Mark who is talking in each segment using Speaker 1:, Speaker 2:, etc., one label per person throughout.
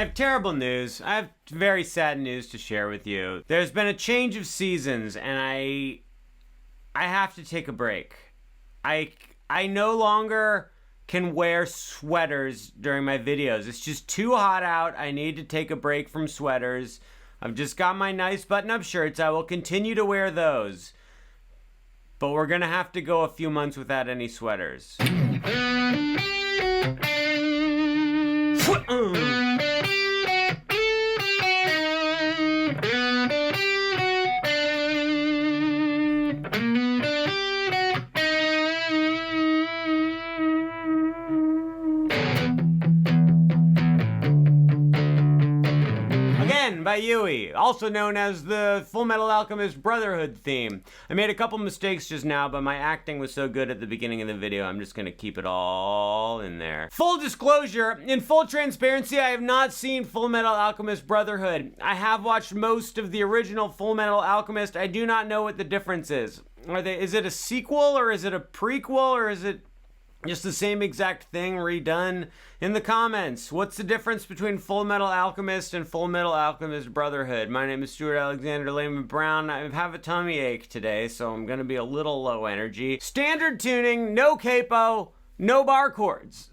Speaker 1: I have terrible news. I have very sad news to share with you. There's been a change of seasons, and I have to take a break. I no longer can wear sweaters during my videos. It's just too hot out. I need to take a break from sweaters. I've just got my nice button-up shirts. I will continue to wear those. But we're gonna have to go a few months without any sweaters. By Yui, also known as the Full Metal Alchemist Brotherhood theme. I made a couple mistakes just now, but my acting was so good at the beginning of the video, I'm just gonna keep it all in there. Full disclosure, in full transparency, I have not seen Full Metal Alchemist Brotherhood. I have watched most of the original Full Metal Alchemist. I do not know what the difference is. Is it a sequel, or is it a prequel, or is it just the same exact thing redone? In the comments, what's the difference between Full Metal Alchemist and Full Metal Alchemist Brotherhood? My name is Stuart Alexander Lehman-brown. I have a tummy ache today, so I'm gonna be a little low energy. Standard tuning, no capo, no bar chords.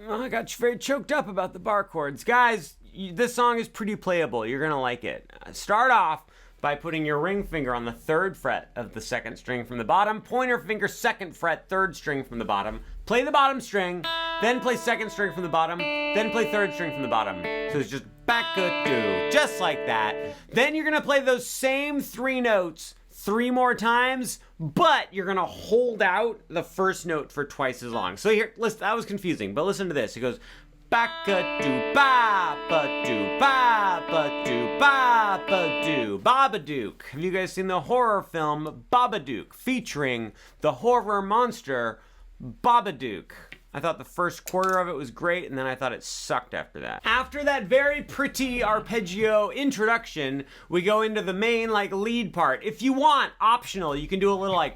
Speaker 1: I got very choked up about the bar chords. Guys, this song is pretty playable. You're gonna like it. Start off by putting your ring finger on the 3rd fret of the 2nd string from the bottom, pointer finger 2nd fret, 3rd string from the bottom, play the bottom string, then play 2nd string from the bottom, then play 3rd string from the bottom. So it's just back-a-doo, just like that. Then you're gonna play those same 3 notes 3 more times, but you're gonna hold out the first note for twice as long. So here, listen, that was confusing, but listen to this. It goes, back-a-doo, ba-ba-doo, ba-ba-doo, ba-ba-doo, Babadook. Have you guys seen the horror film Babadook, featuring the horror monster Babadook? I thought the first quarter of it was great, and then I thought it sucked after that. After that very pretty arpeggio introduction, we go into the main lead part. If you want, optional, you can do a little a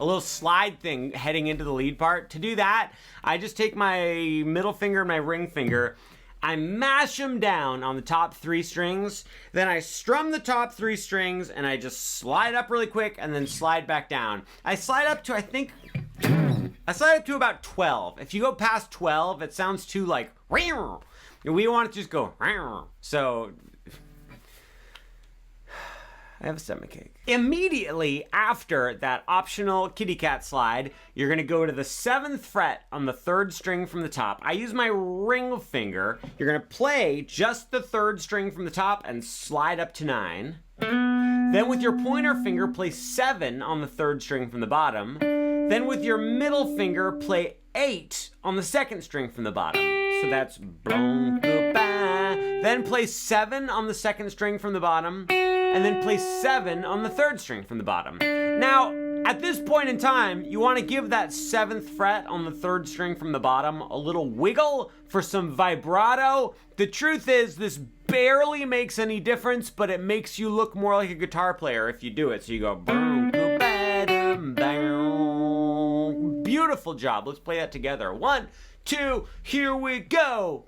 Speaker 1: little slide thing heading into the lead part. To do that, I just take my middle finger and my ring finger, I mash them down on the top 3 strings, then I strum the top 3 strings, and I just slide up really quick and then slide back down. I slide up to, I slide up to about 12. If you go past 12, it sounds too Reow. We want it to just go Reow. So I have a stomachache. Immediately after that optional kitty cat slide, you're gonna go to the 7th fret on the 3rd string from the top. I use my ring finger. You're gonna play just the 3rd string from the top and slide up to 9. Then with your pointer finger, play 7 on the 3rd string from the bottom. Then with your middle finger, play 8 on the 2nd string from the bottom. So that's blong, goodbye. Then play 7 on the 2nd string from the bottom, and then play 7 on the 3rd string from the bottom. Now, at this point in time, you want to give that 7th fret on the 3rd string from the bottom a little wiggle for some vibrato. The truth is, this barely makes any difference, but it makes you look more like a guitar player if you do it. So you go, boom, boom, boom. Beautiful job. Let's play that together. 1, 2, here we go.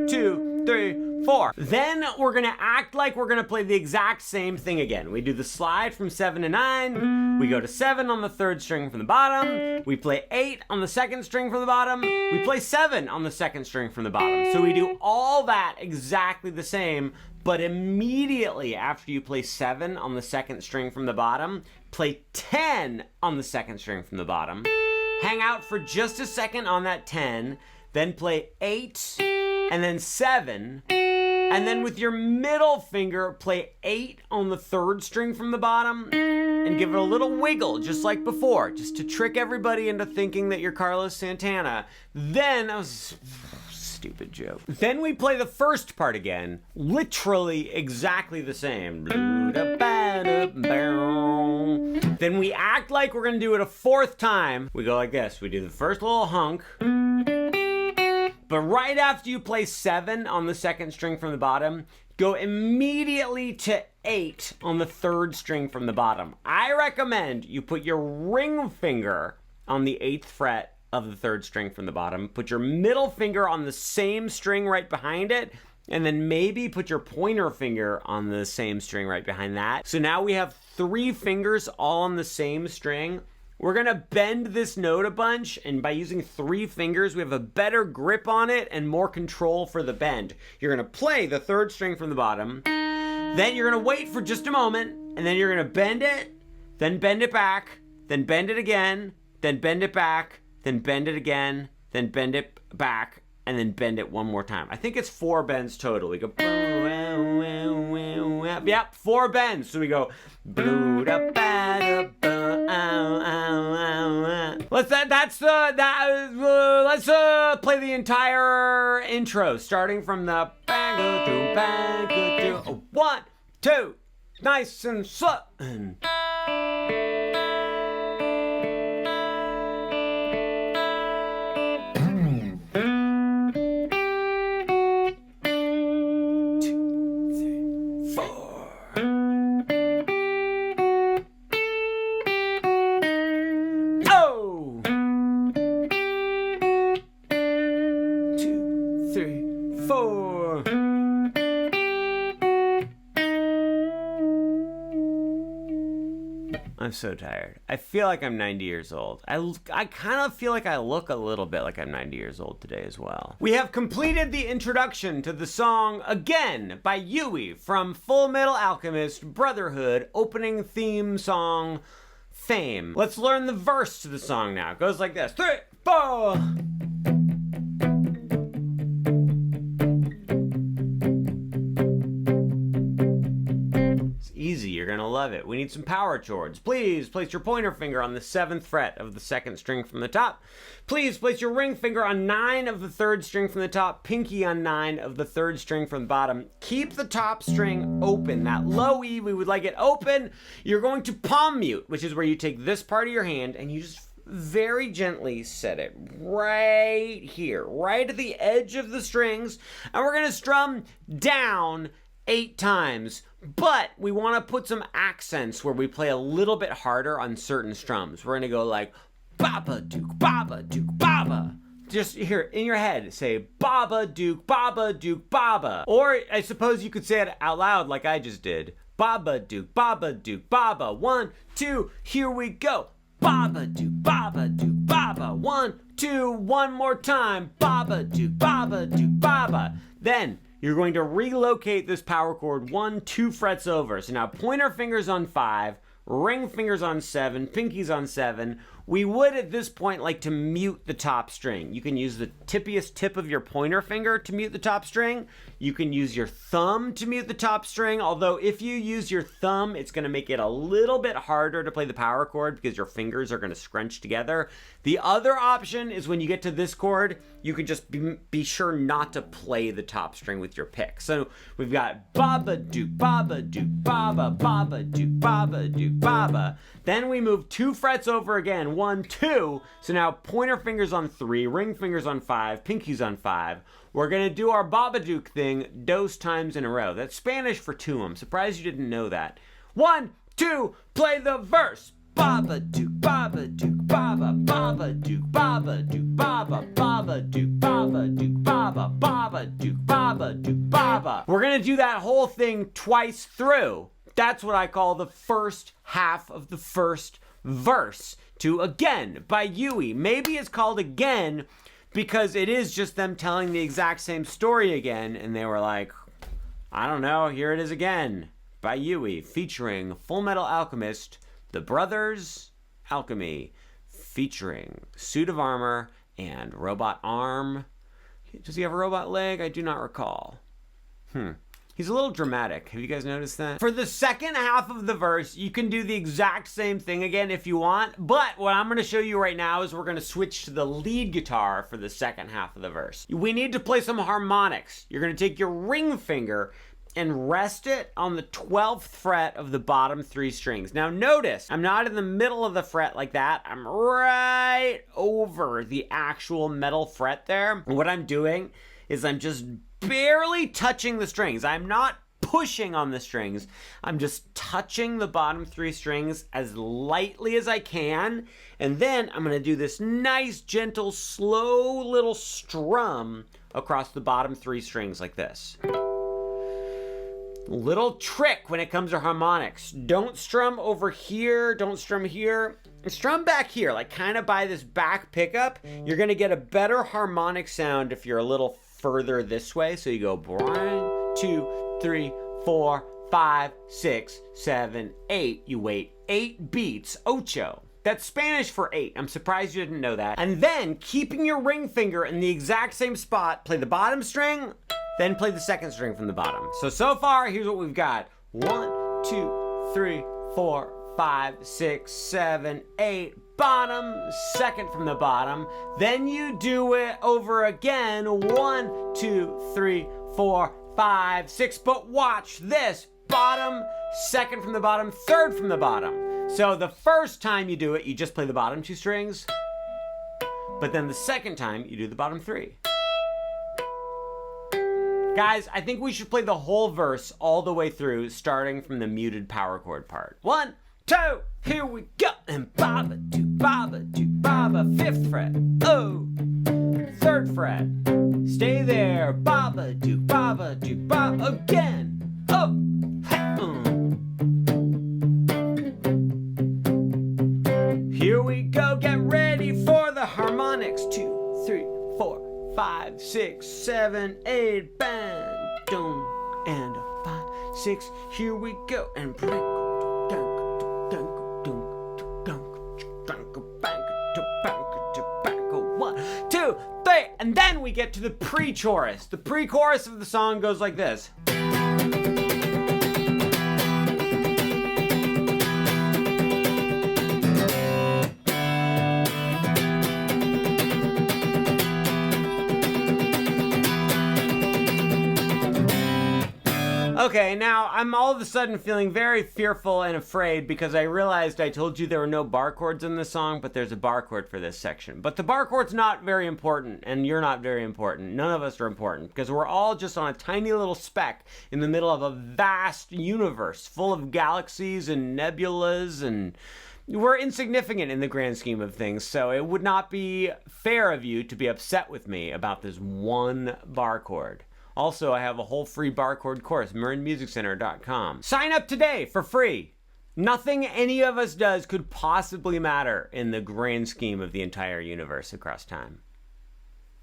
Speaker 1: 2, 3, 4. Then we're gonna act like we're gonna play the exact same thing again. We do the slide from 7 to 9. We go to 7 on the 3rd string from the bottom. We play 8 on the 2nd string from the bottom. We play 7 on the 2nd string from the bottom. So we do all that exactly the same, but immediately after you play 7 on the 2nd string from the bottom, play 10 on the 2nd string from the bottom. Hang out for just a second on that 10, then play 8, and then 7, and then with your middle finger, play 8 on the 3rd string from the bottom, and give it a little wiggle, just like before, just to trick everybody into thinking that you're Carlos Santana. Then, that was a stupid joke. Then we play the first part again, literally exactly the same. Then we act like we're gonna do it a 4th time. We go like this, we do the first little hunk, but right after you play 7 on the 2nd string from the bottom, go immediately to 8 on the 3rd string from the bottom. I recommend you put your ring finger on the 8th fret of the third string from the bottom. Put your middle finger on the same string right behind it, and then maybe put your pointer finger on the same string right behind that. So now we have 3 fingers all on the same string. We're gonna bend this note a bunch, and by using 3 fingers, we have a better grip on it and more control for the bend. You're gonna play the third string from the bottom, then you're gonna wait for just a moment, and then you're gonna bend it, then bend it back, then bend it again, then bend it back, then bend it again, then bend it back, and then bend it one more time. I think it's 4 bends total. We go, yep, 4 bends. So we go, let's play the entire intro, starting from the 1, 2, nice and slow. I'm so tired. I feel like I'm 90 years old. I kind of feel like I look a little bit like I'm 90 years old today as well. We have completed the introduction to the song Again by Yui from Full Metal Alchemist Brotherhood opening theme song Fame. Let's learn the verse to the song now. It goes like this. 3, 4. Easy, you're gonna love it. We need some power chords. Please place your pointer finger on the 7th fret of the 2nd string from the top. Please place your ring finger on 9 of the 3rd string from the top, pinky on 9 of the 3rd string from the bottom. Keep the top string open. That low E, we would like it open. You're going to palm mute, which is where you take this part of your hand and you just very gently set it right here, right at the edge of the strings, and we're gonna strum down 8 times. But we want to put some accents where we play a little bit harder on certain strums. We're going to go like Baba Duke, Baba Duke, Baba. Just here in your head, say Baba Duke, Baba Duke, Baba. Or I suppose you could say it out loud like I just did. Baba Duke, Baba Duke, Baba. 1, 2, here we go. Baba Duke, Baba Duke, Baba. 1, 2, one more time. Baba Duke, Baba Duke, Baba. Then you're going to relocate this power chord 1, 2 frets over. So now pointer fingers on 5, ring fingers on 7, pinkies on 7. We would at this point like to mute the top string. You can use the tippiest tip of your pointer finger to mute the top string. You can use your thumb to mute the top string, although if you use your thumb, it's gonna make it a little bit harder to play the power chord because your fingers are gonna scrunch together. The other option is when you get to this chord, you can just be sure not to play the top string with your pick. So we've got Baba Duke, Baba Duke, Baba, Baba Duke, Baba Duke, Baba. Then we move 2 frets over again, 1, 2. So now pointer fingers on 3, ring fingers on 5, pinkies on 5. We're gonna do our Baba Duke thing dos times in a row. That's Spanish for 2. I'm surprised you didn't know that. 1, 2, play the verse. Baba Duke, Baba Duke, Baba, Baba Duke, Baba Duke, Baba, Baba Duke, Baba Duke, Baba, Baba Duke, Baba Duke, Baba. We're gonna do that whole thing twice through. That's what I call the first half of the first verse to Again by Yui. Maybe it's called Again because it is just them telling the exact same story again, and they were like, I don't know, here it is again by Yui, featuring Full Metal Alchemist, The Brothers Alchemy, featuring suit of armor and robot arm. Does he have a robot leg? I do not recall. He's a little dramatic. Have you guys noticed that? For the second half of the verse, you can do the exact same thing again if you want, but what I'm going to show you right now is we're going to switch to the lead guitar for the second half of the verse. We need to play some harmonics. You're going to take your ring finger and rest it on the 12th fret of the bottom 3 strings. Now notice, I'm not in the middle of the fret like that. I'm right over the actual metal fret there. And what I'm doing is I'm just barely touching the strings. I'm not pushing on the strings. I'm just touching the bottom 3 strings as lightly as I can. And then I'm going to do this nice, gentle, slow little strum across the bottom 3 strings like this. Little trick when it comes to harmonics. Don't strum over here. Don't strum here. Strum back here, like kind of by this back pickup. You're going to get a better harmonic sound if you're a little further this way. So you go 1, 2, 3, 4, 5, 6, 7, 8. You wait 8 beats. Ocho. That's Spanish for 8. I'm surprised you didn't know that. And then, keeping your ring finger in the exact same spot, play the bottom string, then play the second string from the bottom. So far, here's what we've got. 1, 2, 3, 4, 5, 6, 7, 8. Bottom, second from the bottom. Then you do it over again. 1, 2, 3, 4, 5, 6. But watch this. Bottom, second from the bottom, third from the bottom. So the first time you do it, you just play the bottom 2 strings. But then the second time, you do the bottom 3. Guys, I think we should play the whole verse all the way through, starting from the muted power chord part. 1, 2, here we go. And baba, do, baba, 5th fret. Oh, 3rd fret. Stay there. Baba, do, baba, again. Oh, hey, Here we go. Get ready for the harmonics. 2, 3, 4, 5, 6, 7, 8. Bang, dum, and 5, 6. Here we go. And break. 1, 2, 3, and then we get to the pre-chorus. The pre-chorus of the song goes like this. Okay, now I'm all of a sudden feeling very fearful and afraid because I realized I told you there were no bar chords in this song, but there's a bar chord for this section. But the bar chord's not very important, and you're not very important. None of us are important because we're all just on a tiny little speck in the middle of a vast universe full of galaxies and nebulas, and we're insignificant in the grand scheme of things, so it would not be fair of you to be upset with me about this one bar chord. Also, I have a whole free bar chord course, marinmusiccenter.com. Sign up today for free. Nothing any of us does could possibly matter in the grand scheme of the entire universe across time.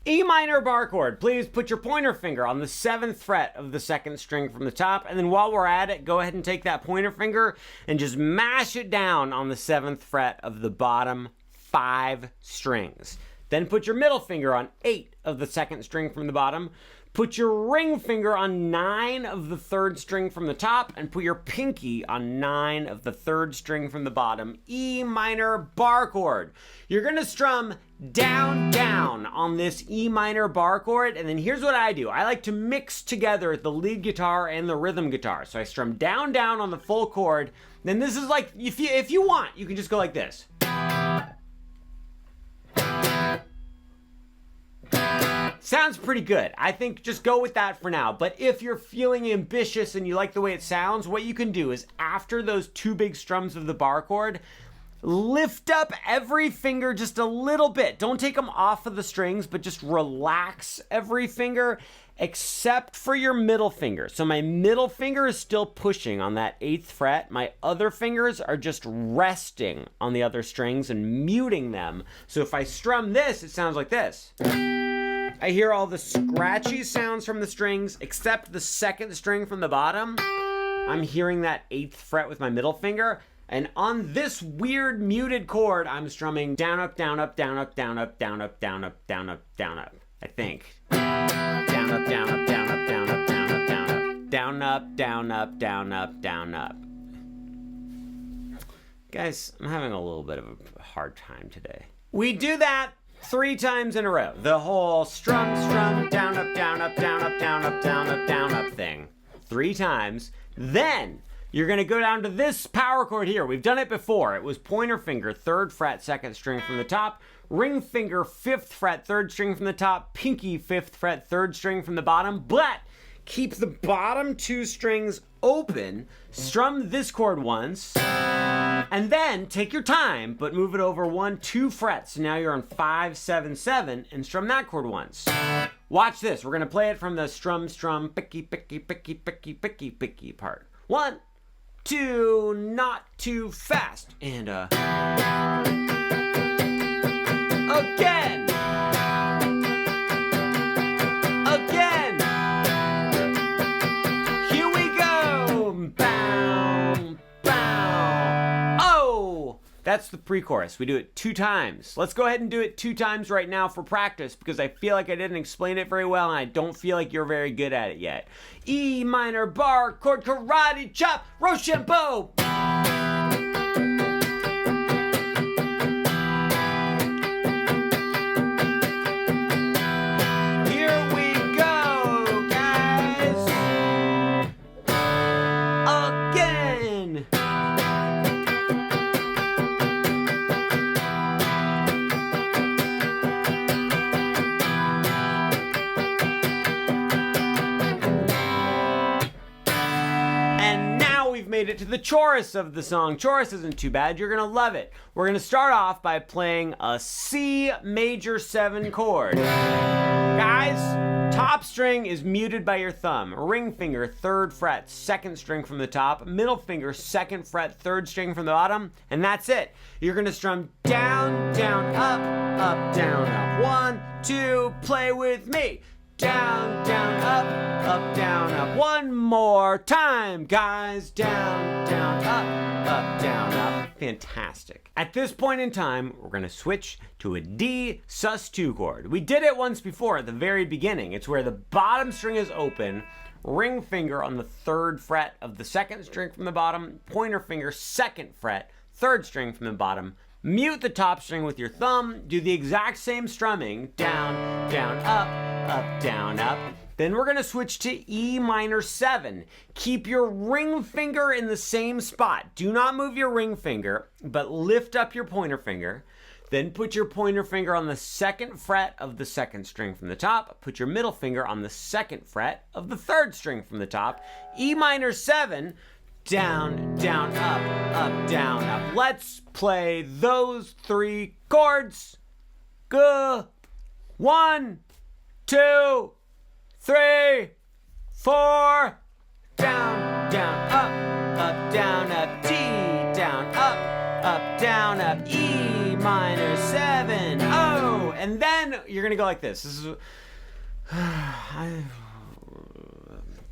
Speaker 1: E minor bar chord. Please put your pointer finger on the 7th fret of the 2nd string from the top, and then while we're at it, go ahead and take that pointer finger and just mash it down on the 7th fret of the bottom 5 strings. Then put your middle finger on 8 of the 2nd string from the bottom. Put your ring finger on 9 of the 3rd string from the top, and put your pinky on 9 of the 3rd string from the bottom. E minor bar chord. You're gonna strum down, down on this E minor bar chord, and then here's what I do. I like to mix together the lead guitar and the rhythm guitar. So I strum down, down on the full chord. Then this is like, if you want, you can just go like this. Sounds pretty good. I think just go with that for now. But if you're feeling ambitious and you like the way it sounds, what you can do is after those 2 big strums of the bar chord, lift up every finger just a little bit. Don't take them off of the strings, but just relax every finger except for your middle finger. So my middle finger is still pushing on that 8th fret. My other fingers are just resting on the other strings and muting them. So if I strum this, it sounds like this. I hear all the scratchy sounds from the strings except the 2nd string from the bottom. I'm hearing that 8th fret with my middle finger. And on this weird muted chord, I'm strumming down, up, down, up, down, up, down, up, down, up, down, up, down, up, down, up, I think. Down, up, down, up, down, up, down, up, down, up, down, up. Down, up, down, up, down, up, down, up. Guys, I'm having a little bit of a hard time today. We do that 3 times in a row. The whole strum, strum, down, up, down, up, down, up, down, up, down, up, down, up thing. 3 times. Then you're gonna go down to this power chord here. We've done it before. It was pointer finger, 3rd fret, 2nd string from the top. Ring finger, 5th fret, 3rd string from the top. Pinky, 5th fret, 3rd string from the bottom. But Keep the bottom 2 strings open, strum this chord once, and then take your time, but move it over 1, 2 frets. So now you're on 5, 7, 7, and strum that chord once. Watch this. We're gonna play it from the strum, strum, picky, picky, picky, picky, picky, picky part. 1, 2, not too fast, and again. Again. Here we go. Bow, bow. Oh, that's the pre-chorus. We do it 2 times. Let's go ahead and do it 2 times right now for practice, because I feel like I didn't explain it very well and I don't feel like you're very good at it yet. E minor bar chord karate chop Rochambeau. Made it to the chorus of the song. Chorus isn't too bad. You're gonna love it. We're gonna start off by playing a C major 7 chord. Guys, top string is muted by your thumb. Ring finger, 3rd fret, 2nd string from the top. Middle finger, 2nd fret, 3rd string from the bottom. And that's it. You're gonna strum down, down, up, down, up. 1, 2, play with me. Down, down, up, down, up. One more time, guys. Down, down, up, down, up. Fantastic. At this point in time, we're going to switch to a D sus2 chord. We did it once before at the very beginning. It's where the bottom string is open, ring finger on the 3rd fret of the 2nd string from the bottom, pointer finger 2nd fret, 3rd string from the bottom. Mute the top string with your thumb, do the exact same strumming, down, down, up, down, up. Then we're gonna switch to E minor 7. Keep your ring finger in the same spot. Do not move your ring finger, but lift up your pointer finger. Then put your pointer finger on the 2nd fret of the 2nd string from the top. Put your middle finger on the 2nd fret of the 3rd string from the top. E minor 7, down, down, up, down, up. Let's play those 3 chords. Go. 1, 2, 3, 4. Down, down, up, down, up. D, down, up, down, up. E minor 7. Oh, and then you're gonna go like this. This is.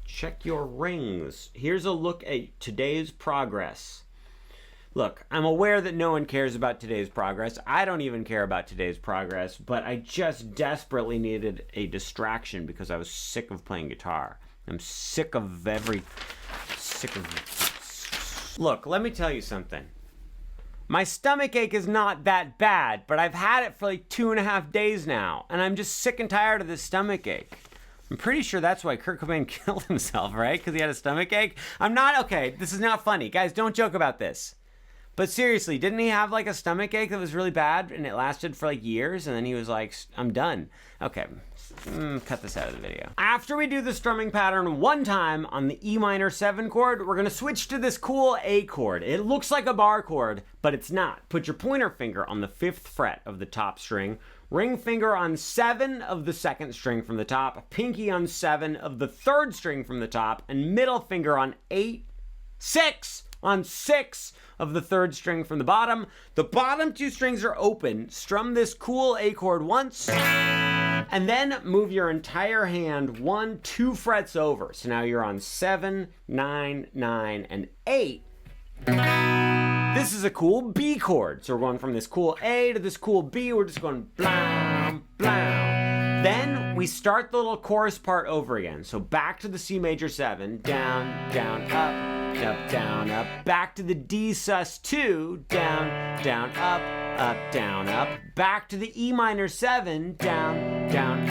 Speaker 1: Check your rings. Here's a look at today's progress. Look, I'm aware that no one cares about today's progress. I don't even care about today's progress, but I just desperately needed a distraction because I was sick of playing guitar. I'm sick of Look, let me tell you something. My stomach ache is not that bad, but I've had it for like 2.5 days now, and I'm just sick and tired of this stomach ache. I'm pretty sure that's why Kurt Cobain killed himself, right? Because he had a stomach ache? Okay, this is not funny. Guys, don't joke about this. But seriously, didn't he have like a stomach ache that was really bad and it lasted for like years and then he was like, I'm done. Okay, cut this out of the video. After we do the strumming pattern 1 time on the E minor 7 chord, we're gonna switch to this cool A chord. It looks like a bar chord, but it's not. Put your pointer finger on the 5th fret of the top string, ring finger on 7 of the 2nd string from the top, pinky on 7 of the 3rd string from the top, and middle finger on 6 on 6 of the 3rd string from the bottom. The bottom 2 strings are open. Strum this cool A chord once, and then move your entire hand 1, 2 frets over. So now you're on 7, 9, 9, and 8. This is a cool B chord. So we're going from this cool A to this cool B. We're just going blam, blam. Then we start the little chorus part over again. So back to the C major 7, down, down, up, down, up. Back to the D sus2, down, down, up, down, up. Back to the E minor 7, down, down,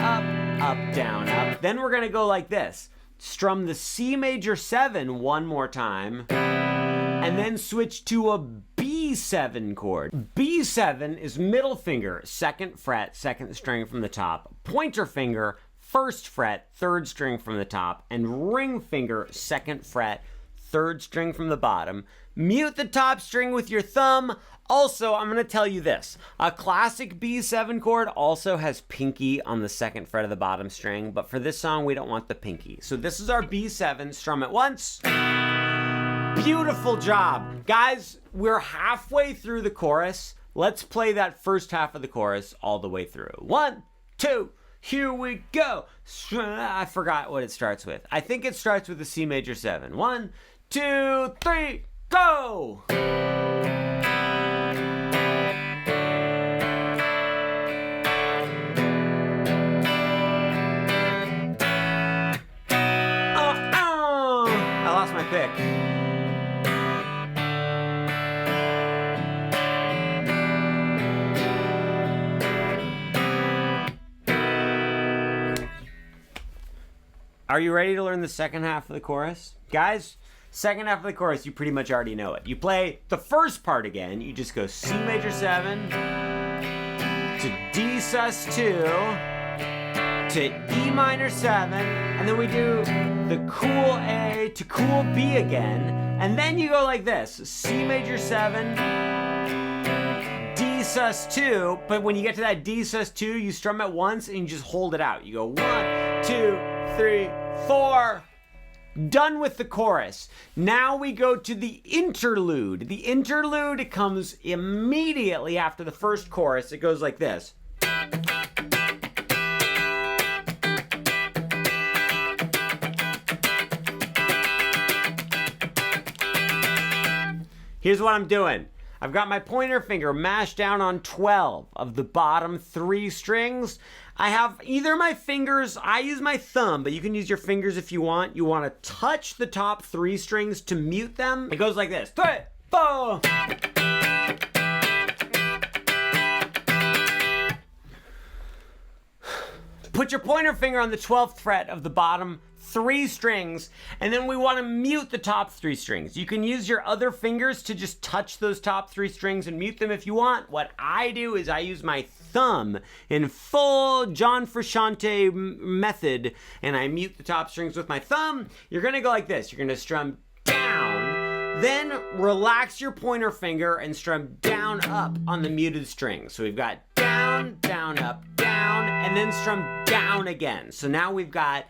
Speaker 1: up, down, up. Then we're gonna go like this. Strum the C major 7 one more time, and then switch to a B7 chord. B7 is middle finger, 2nd fret, 2nd string from the top, pointer finger, first fret, third string from the top, and ring finger, second fret, third string from the bottom. Mute the top string with your thumb. Also, I'm going to tell you this. A classic B7 chord also has pinky on the second fret of the bottom string, but for this song, we don't want the pinky. So this is our B7. Strum it once. Beautiful job. Guys, we're halfway through the chorus. Let's play that first half of the chorus all the way through. 1, 2, here we go. I forgot what it starts with. I think it starts with the C major 7. 1, 2, 3, go! I lost my pick. Are you ready to learn the second half of the chorus? Guys, second half of the chorus, you pretty much already know it. You play the first part again. You just go C major 7 to D sus2 to E minor 7, and then we do the cool A to cool B again, and then you go like this, C major 7, D sus2, but when you get to that D sus2, you strum it once and you just hold it out. You go 1, 2, 3, 4. Done with the chorus. Now we go to the interlude. The interlude comes immediately after the first chorus. It goes like this. Here's what I'm doing. I've got my pointer finger mashed down on 12 of the bottom 3 strings. I have either my fingers, I use my thumb, but you can use your fingers if you want. You want to touch the top 3 strings to mute them. It goes like this. 3, 4. Put your pointer finger on the 12th fret of the bottom 3 strings, and then we want to mute the top 3 strings. You can use your other fingers to just touch those top 3 strings and mute them if you want. What I do is I use my thumb in full John Frusciante method, and I mute the top strings with my thumb. You're going to go like this. You're going to strum down, then relax your pointer finger and strum down up on the muted strings. So we've got down, down, up, down, and then strum down again. So now we've got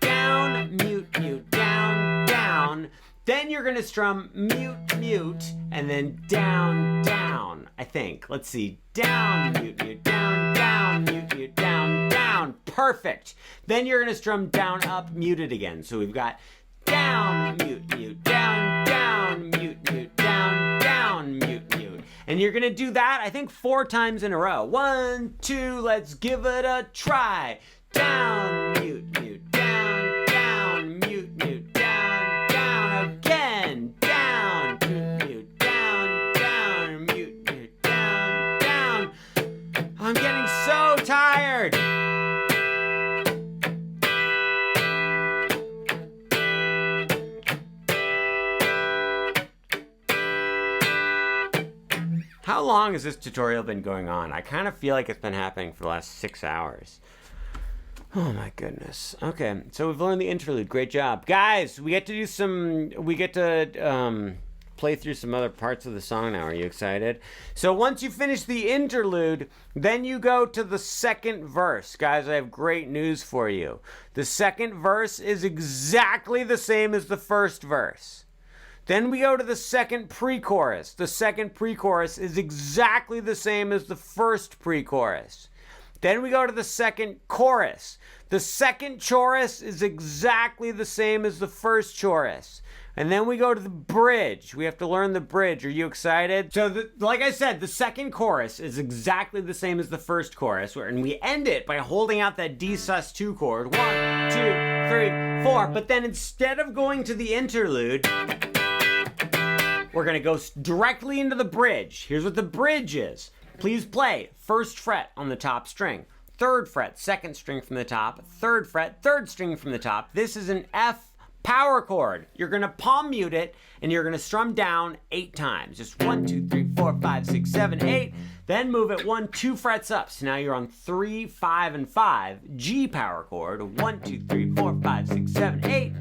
Speaker 1: down, mute, mute, down, down. Then you're gonna strum mute, mute, and then down, down, I think. Let's see. Down, mute, mute, down, down, mute, mute, down, down. Perfect. Then you're gonna strum down, up, muted again. So we've got down, mute, mute, down, down, mute, mute, down, down, mute, mute. And you're gonna do that, I think, 4 times in a row. 1, 2, let's give it a try. Down, mute, mute, down, down, mute, mute, down, down, again, down, mute, mute, down, down, mute, mute, down, down. I'm getting so tired. How long has this tutorial been going on? I kind of feel like it's been happening for the last 6 hours. Oh my goodness. Okay, so we've learned the interlude. Great job. Guys, we get to play through some other parts of the song now. Are you excited? So once you finish the interlude, then you go to the second verse. Guys, I have great news for you. The second verse is exactly the same as the first verse. Then we go to the second pre-chorus. The second pre-chorus is exactly the same as the first pre-chorus. Then we go to the second chorus. The second chorus is exactly the same as the first chorus. And then we go to the bridge. We have to learn the bridge. Are you excited? So, like I said, the second chorus is exactly the same as the first chorus. And we end it by holding out that D sus2 chord. 1, 2, 3, 4. But then instead of going to the interlude, we're going to go directly into the bridge. Here's what the bridge is. Please play first fret on the top string, third fret, second string from the top, third fret, third string from the top. This is an F power chord. You're gonna palm mute it and you're gonna strum down 8 times. Just 1, 2, 3, 4, 5, 6, 7, 8. Then move it 1, 2 frets up. So now you're on 3, 5, and 5. G power chord. 1, 2, 3, 4, 5, 6, 7, 8.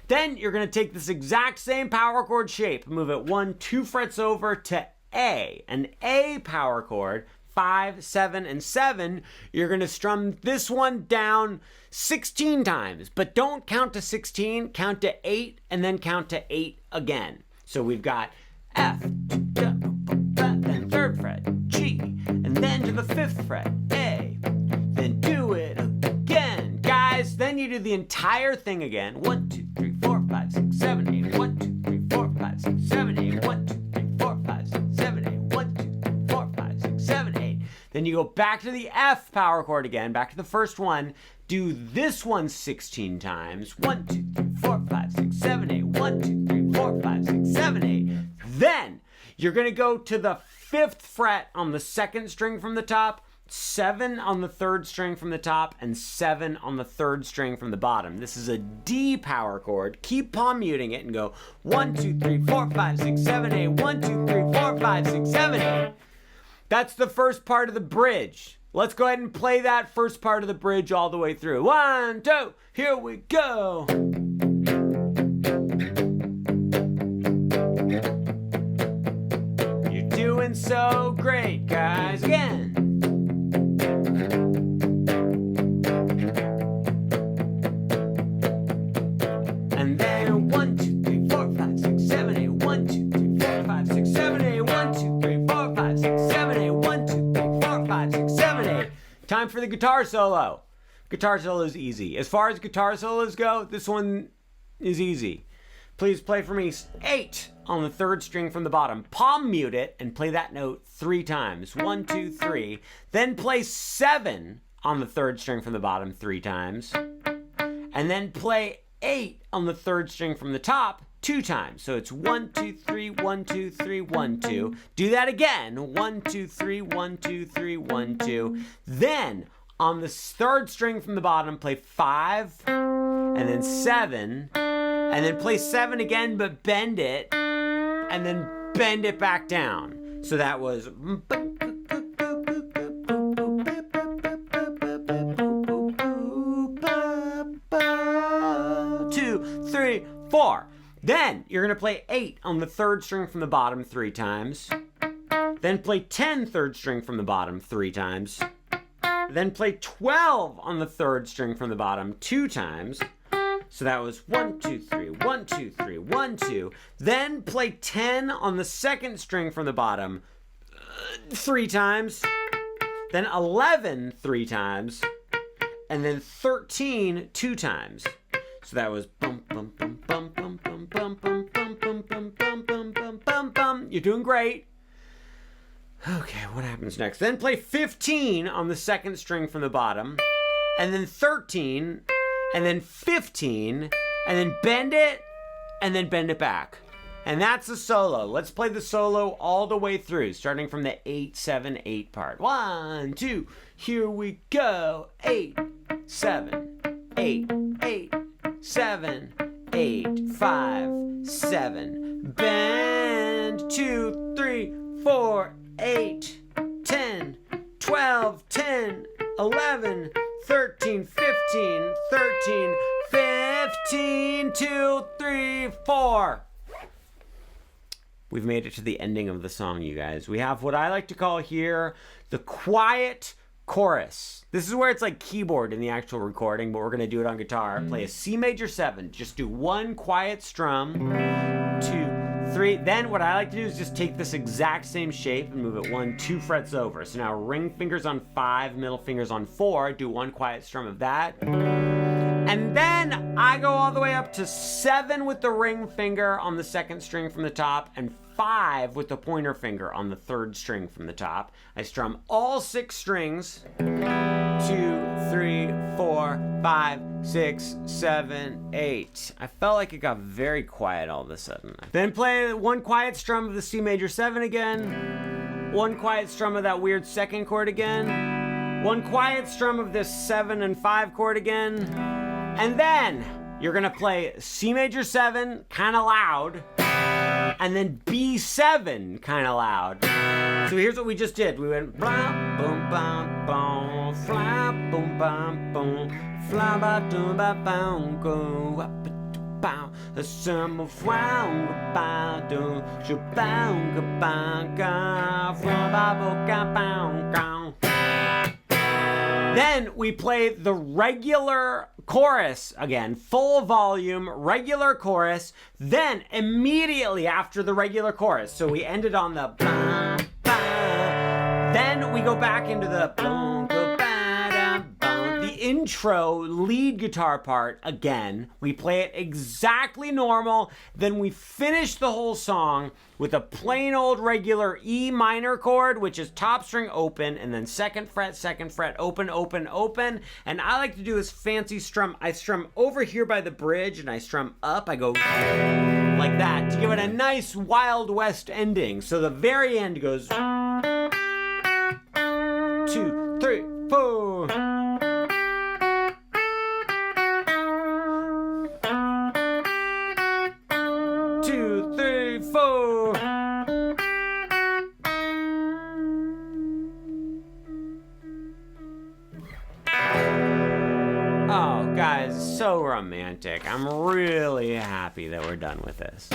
Speaker 1: Then you're going to take this exact same power chord shape, move it 1, 2 frets over to A, an A power chord, 5, 7, and 7. You're going to strum this one down 16 times, but don't count to 16, count to 8, and then count to 8 again. So we've got F, then 3rd fret, G, and then to the 5th fret, A. Then do it again, guys. Then you do the entire thing again. 1, 2, 3, 4, 5, 6, 7, 8. 1, 2, 3, 4, 5, 6, 7, 8. 1, 2, 3, 4, 5, 6, 7, 8. 1, 2, 3, 4, 5, 6, 7, 8. Then you go back to the F power chord again, back to the first one. Do this one 16 times. 1, 2, 3, 4, 5, 6, 7, 8. 1, 2, 3, 4, 5, 6, 7, 8. Then you're going to go to the 5th fret on the 2nd string from the top, 7 on the 3rd string from the top, and 7 on the 3rd string from the bottom. This is a D power chord. Keep palm muting it and go 1, 2, 3, 4, 5, 6, 7, 8. 1, 2, 3, 4, 5, 6, 7, 8. That's the first part of the bridge. Let's go ahead and play that first part of the bridge all the way through. 1, 2, here we go. You're doing so great, guys. Again. And then 1, 2, 3, 4, 5, 6, 7, 8. 1, 2, 3, 4, 5, 6, 7, 8. 1, 2, 3, 4, 5, 6, 7, 8. 1, 2, 3, 4, 5, 6, 7, 8. Time for the guitar solo. Guitar solo is easy. As far as guitar solos go, this one is easy. Please play for me 8 on the 3rd string from the bottom. Palm mute it and play that note 3 times. 1, 2, 3. Then play 7 on the 3rd string from the bottom 3 times. And then play 8 on the 3rd string from the top 2 times. So it's 1, 2, 3, 1, 2, 3, 1, 2. Do that again. 1, 2, 3, 1, 2, 3, 1, 2. Then on the 3rd string from the bottom, play 5 and then 7. And then play 7 again, but bend it. And then bend it back down. So that was 2, 3, 4. Then you're going to play 8 on the 3rd string from the bottom 3 times. Then play 10 3rd string from the bottom 3 times. Then play 12 on the 3rd string from the bottom 2 times. So that was 1, 2, 3, 1, 2, 3, 1, 2. Then play 10 on the 2nd string from the bottom 3 times. Then 11 3 times. And then 13 2 times. So that was bum bum bum bum bum bum bum bum bum bum bum bum bum bum bum bum. You're doing great. Okay, what happens next? Then play 15 on the 2nd string from the bottom. And then 13. And then 15, and then bend it back. And that's the solo. Let's play the solo all the way through, starting from the 8, 7, 8 part. 1, 2, here we go. 8, 7, 8, 8, 7, 8, 5, 7. Bend, 2, 3, 4, 8, 10, 12, 10, 11, 13, 15, 13, 15, 2, 3, 4. We've made it to the ending of the song, you guys. We have what I like to call here the quiet chorus. This is where it's like keyboard in the actual recording, but we're going to do it on guitar. Play a C major 7. Just do 1 quiet strum, 2, 3. Then what I like to do is just take this exact same shape and move it 1, 2 frets over. So now ring fingers on 5, middle fingers on 4. Do 1 quiet strum of that. And then I go all the way up to 7 with the ring finger on the 2nd string from the top and 5 with the pointer finger on the 3rd string from the top. I strum all 6 strings. 2, 3, 4, 5, 6, 7, 8. I felt like it got very quiet all of a sudden. Then play 1 quiet strum of the C major 7 again. 1 quiet strum of that weird 2nd chord again. 1 quiet strum of this 7 and 5 chord again. And then you're gonna play C major 7, kind of loud. and then B7 kind of loud. So here's what we just did. We went blah, boom, bam, boom, fla, boom, bam, boom, fla, ba, dum, ba, boom, go, up, bow, the sum of wow, ba, do, shabang, ba, ga, fla, ba, bo, ga, bow, ga. Then we play the regular chorus again, full volume, regular chorus. Then immediately after the regular chorus, so we ended on the ba, ba. Then we go back into the boom, go, ba, da, boom. The intro lead guitar part again. We play it exactly normal. Then we finish the whole song with a plain old regular E minor chord, which is top string open, and then second fret, open, open, open. And I like to do this fancy strum. I strum over here by the bridge, and I strum up. I go like that to give it a nice Wild West ending. So the very end goes 2, 3, 4. 2, 3, 4. Oh, guys, so romantic. I'm really happy that we're done with this.